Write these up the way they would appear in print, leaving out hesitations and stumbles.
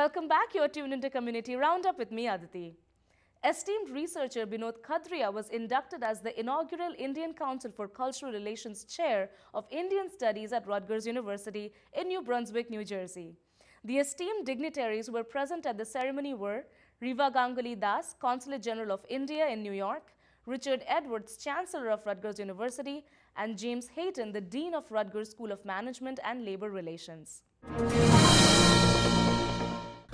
Welcome back. You're tuned into Community Roundup with me, Aditi. Esteemed researcher Binod Khadria was inducted as the inaugural Indian Council for Cultural Relations Chair of Indian Studies at Rutgers University in New Brunswick, New Jersey. The esteemed dignitaries who were present at the ceremony were Riva Ganguly Das, Consulate General of India in New York, Richard Edwards, Chancellor of Rutgers University, and James Hayton, the Dean of Rutgers School of Management and Labor Relations.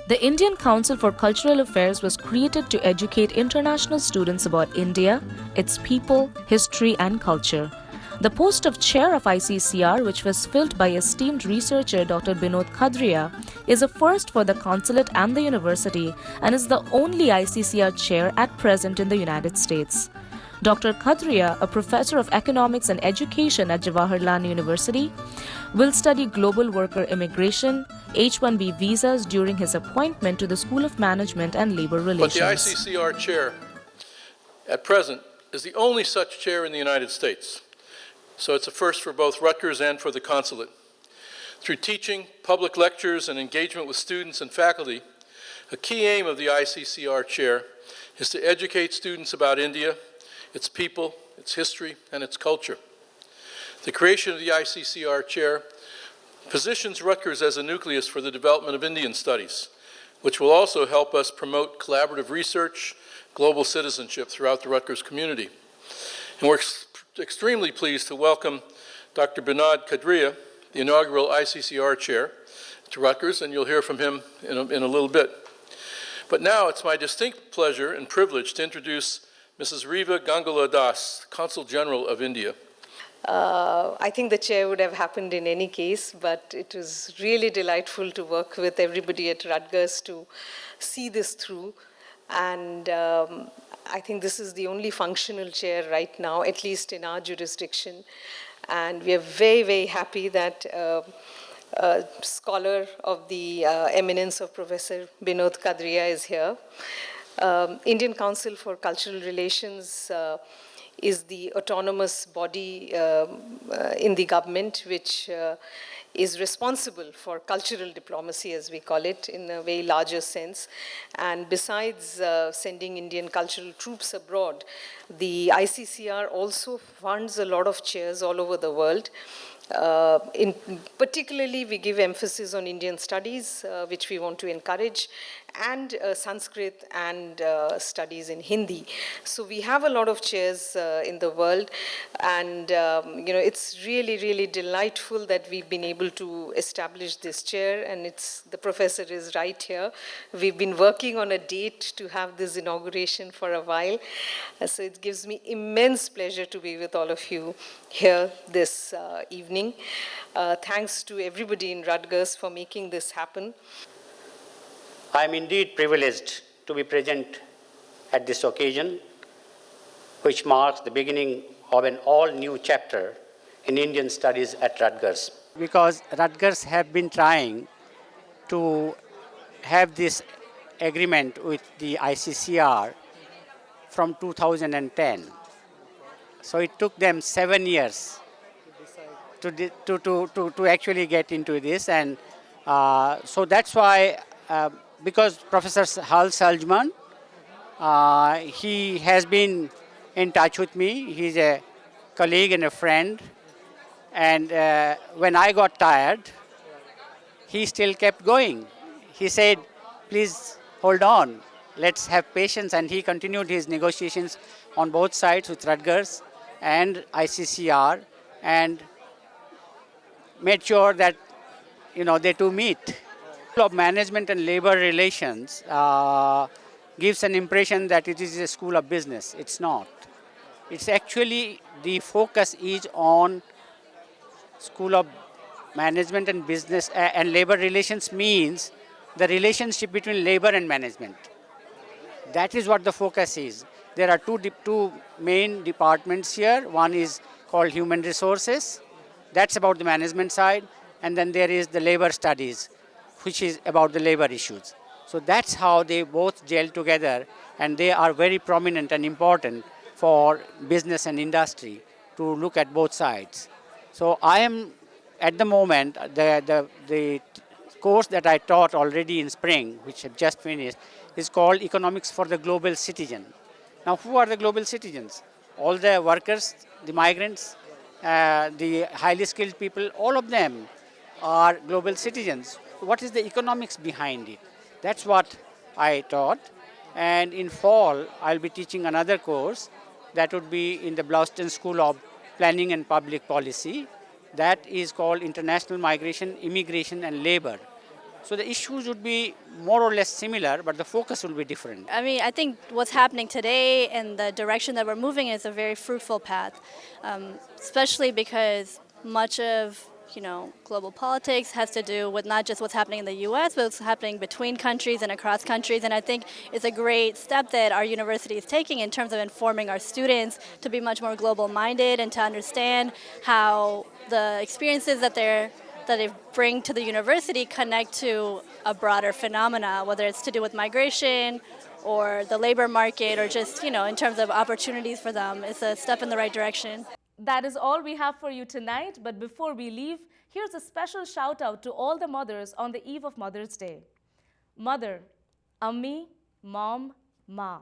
The Indian Council for Cultural Affairs was created to educate international students about India, its people, history, and culture. The post of chair of ICCR, which was filled by esteemed researcher Dr. Binod Khadria, is a first for the consulate and the university and is the only ICCR chair at present in the United States. Dr. Khadria, a professor of economics and education at Jawaharlal University, will study global worker immigration, H-1B visas during his appointment to the School of Management and Labor Relations. But the ICCR chair at present is the only such chair in the United States. So it's a first for both Rutgers and for the consulate. Through teaching, public lectures, and engagement with students and faculty, a key aim of the ICCR chair is to educate students about India, its people, its history, and its culture. The creation of the ICCR chair positions Rutgers as a nucleus for the development of Indian studies, which will also help us promote collaborative research, global citizenship throughout the Rutgers community. And we're extremely pleased to welcome Dr. Binod Khadria, the inaugural ICCR chair, to Rutgers, and you'll hear from him in a little bit. But now it's my distinct pleasure and privilege to introduce Mrs. Riva Ganguly Das, Consul General of India. I think the chair would have happened in any case, but it was really delightful to work with everybody at Rutgers to see this through. And I think this is the only functional chair right now, at least in our jurisdiction. And we are very, very happy that a scholar of the eminence of Professor Binod Khadria is here. Indian Council for Cultural Relations is the autonomous body in the government which is responsible for cultural diplomacy, as we call it, in a very larger sense. And besides sending Indian cultural troops abroad, the ICCR also funds a lot of chairs all over the world. Particularly, we give emphasis on Indian studies, which we want to encourage, and Sanskrit and studies in Hindi. So we have a lot of chairs in the world, and it's really, really delightful that we've been able to establish this chair, and the professor is right here. We've been working on a date to have this inauguration for a while, so it gives me immense pleasure to be with all of you here this evening. Thanks to everybody in Rutgers for making this happen. I am indeed privileged to be present at this occasion, which marks the beginning of an all-new chapter in Indian studies at Rutgers. Because Rutgers have been trying to have this agreement with the ICCR from 2010. So it took them 7 years to actually get into this, and so that's why, because Professor Hal Salzman, he has been in touch with me. He's a colleague and a friend, and when I got tired, he still kept going. He said, please hold on, let's have patience, and he continued his negotiations on both sides with Rutgers and ICCR, and made sure that they two meet. School of Management and Labor Relations gives an impression that it is a school of business. It's not. It's actually, the focus is on School of Management and Business and Labor Relations, means the relationship between labor and management. That is what the focus is. There are two main departments here. One is called Human Resources. That's about the management side. And then there is the labor studies, which is about the labor issues. So that's how they both gel together, and they are very prominent and important for business and industry to look at both sides. So I am, at the moment, the course that I taught already in spring, which I've just finished, is called Economics for the Global Citizen. Now, who are the global citizens? All the workers, the migrants, the highly skilled people, all of them are global citizens. What is the economics behind it? That's what I taught. And in fall, I'll be teaching another course that would be in the Blaustein School of Planning and Public Policy. That is called International Migration, Immigration and Labor. So the issues would be more or less similar, but the focus will be different. I mean, I think what's happening today and the direction that we're moving is a very fruitful path, especially because much of global politics has to do with not just what's happening in the U.S., but what's happening between countries and across countries. And I think it's a great step that our university is taking in terms of informing our students to be much more global-minded and to understand how the experiences that they bring to the university connect to a broader phenomena, whether it's to do with migration or the labor market or just, in terms of opportunities for them. It's a step in the right direction. That is all we have for you tonight, but before we leave, here's a special shout out to all the mothers on the eve of Mother's Day. Mother, Ammi, Mom, Ma.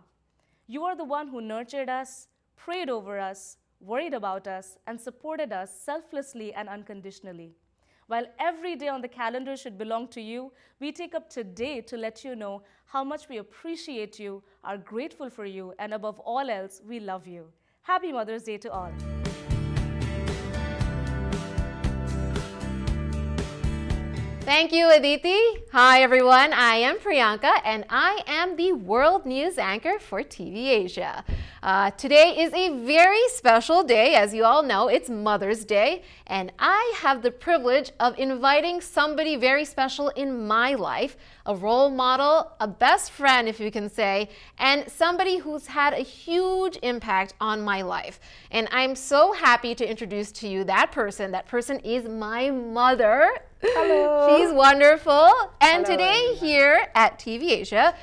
You are the one who nurtured us, prayed over us, worried about us, and supported us selflessly and unconditionally. While every day on the calendar should belong to you, we take up today to let you know how much we appreciate you, are grateful for you, and above all else, we love you. Happy Mother's Day to all. Thank you, Aditi. Hi, everyone. I am Priyanka, and I am the World News Anchor for TV Asia. Today is a very special day. As you all know, it's Mother's Day, and I have the privilege of inviting somebody very special in my life, a role model, a best friend, if you can say, and somebody who's had a huge impact on my life. And I'm so happy to introduce to you that person. That person is my mother. Hello. She's wonderful. And hello, today everyone. Here at TV Asia,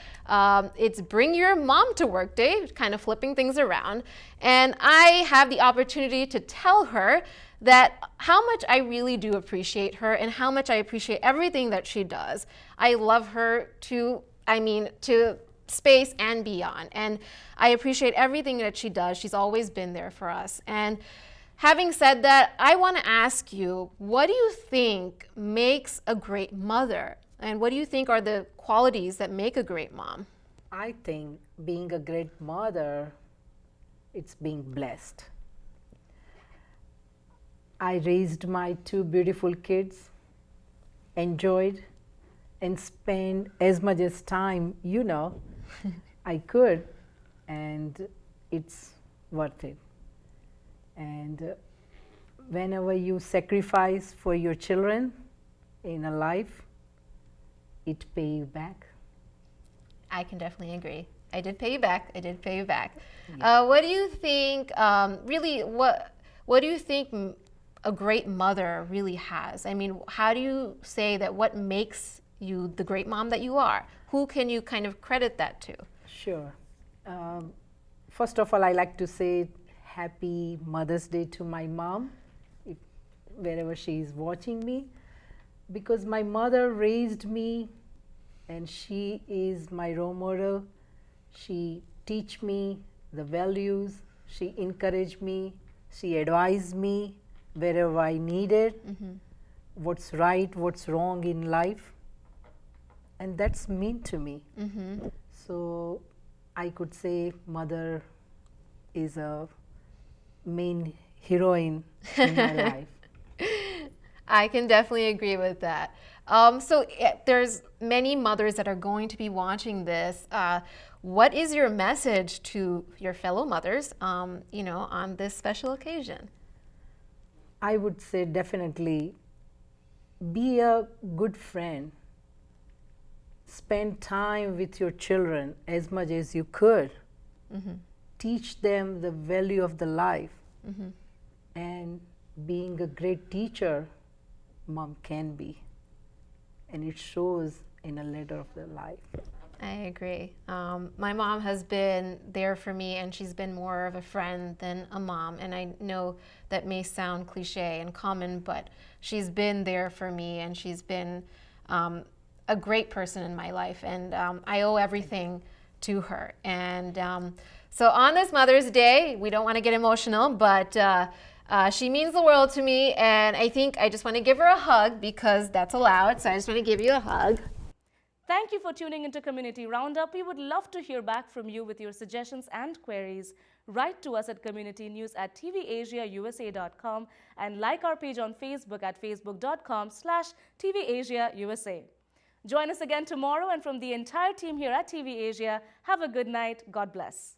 it's Bring Your Mom to Work Day, kind of flipping things around. And I have the opportunity to tell her that how much I really do appreciate her and how much I appreciate everything that she does. I love her to space and beyond. And I appreciate everything that she does. She's always been there for us. And having said that, I want to ask you, what do you think makes a great mother? And what do you think are the qualities that make a great mom? I think being a great mother, it's being blessed. I raised my two beautiful kids, enjoyed and spent as much as time, I could, and it's worth it. And whenever you sacrifice for your children in a life, it pays you back. I can definitely agree. I did pay you back. I did pay you back. Yeah. What do you think, what do you think a great mother really has? I mean, how do you say that what makes you the great mom that you are? Who can you kind of credit that to? Sure. First of all, I like to say Happy Mother's Day to my mom, wherever she is watching me, because my mother raised me and she is my role model. She teach me the values, she encouraged me, she advised me wherever I needed, what's right, what's wrong in life, and that's mean to me. So I could say mother is a main heroine in my life. I can definitely agree with that. So there's many mothers that are going to be watching this. What is your message to your fellow mothers, on this special occasion? I would say definitely be a good friend. Spend time with your children as much as you could. Teach them the value of the life. And being a great teacher, mom can be. And it shows in a letter of their life. I agree. My mom has been there for me, and she's been more of a friend than a mom. And I know that may sound cliche and common, but she's been there for me, and she's been a great person in my life, and I owe everything to her. And so on this Mother's Day, we don't want to get emotional, but she means the world to me, and I think I just want to give her a hug because that's allowed. So I just want to give you a hug. Thank you for tuning into Community Roundup. We would love to hear back from you with your suggestions and queries. Write to us at communitynews@tvasiausa.com and like our page on Facebook at facebook.com/tvasiausa. Join us again tomorrow, and from the entire team here at TV Asia, have a good night. God bless.